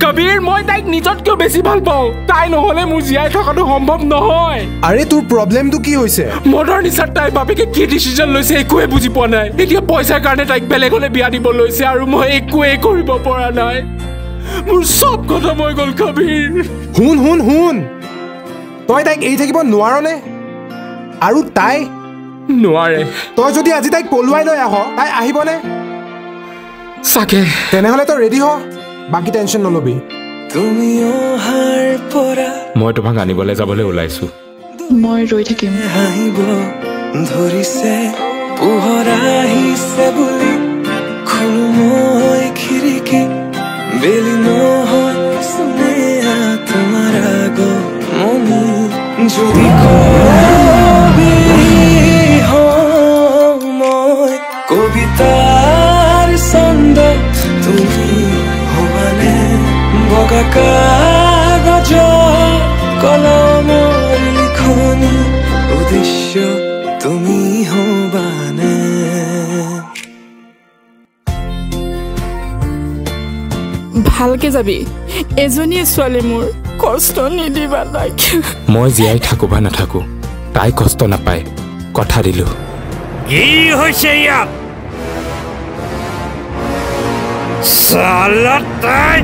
কবিৰ মই তাইক নিজতকৈ বেছি ভাল পাওঁ তাই নহলে মোৰ জীয়াই থকাটো সম্ভৱ নহয় আৰে তোৰ প্ৰবলেমটো কি হৈছে মদৰ নিচাত তাইৰ বাপেকে কি ডিচিজন লৈছে একোৱে বুজি পোৱা নাই এতিয়া পইচাৰ কাৰণে তাইক বেলেগলে বিয়া দিব লৈছে আৰু মই একোৱে কৰিব পৰা নাই মোৰ সব কথা মই গল কবিৰ শুন তই তাইক এৰি থাকিব নোৱাৰনে আৰু তাই নোৱাৰে তই যদি আজি তাইক পলুৱাই লৈ আহ তাই আহিবনে চাকে তেনেহলে তই ৰেডি হ বাকি টেনশন নলবি তুমি অহাৰ পৰা মই তোমাক আনিবলৈ যাবলৈ ওলাইছো মই ৰৈ থাকিম হাঁহিব ধৰিছে পোহৰ আহিছে বুলি খোলো মই খিৰিকী বেলি নহয় চুনেয়া তোমাৰ আগমনি যদি কবি মই কবিতাৰ ছন্দ তুমি হবানে বগা কাগজ কলমৰ লিখনি উদ্দেশ্য তুমি হবানে ভালকে যাবি এজনীয়ে ছোৱালী মোৰ কষ্ট নিদিবা তাইক মই জীয়াই থাকো বা নাথাকো তাই কষ্ট নাপায় কথা দিলো কি হৈছে ইয়াত সালা তাই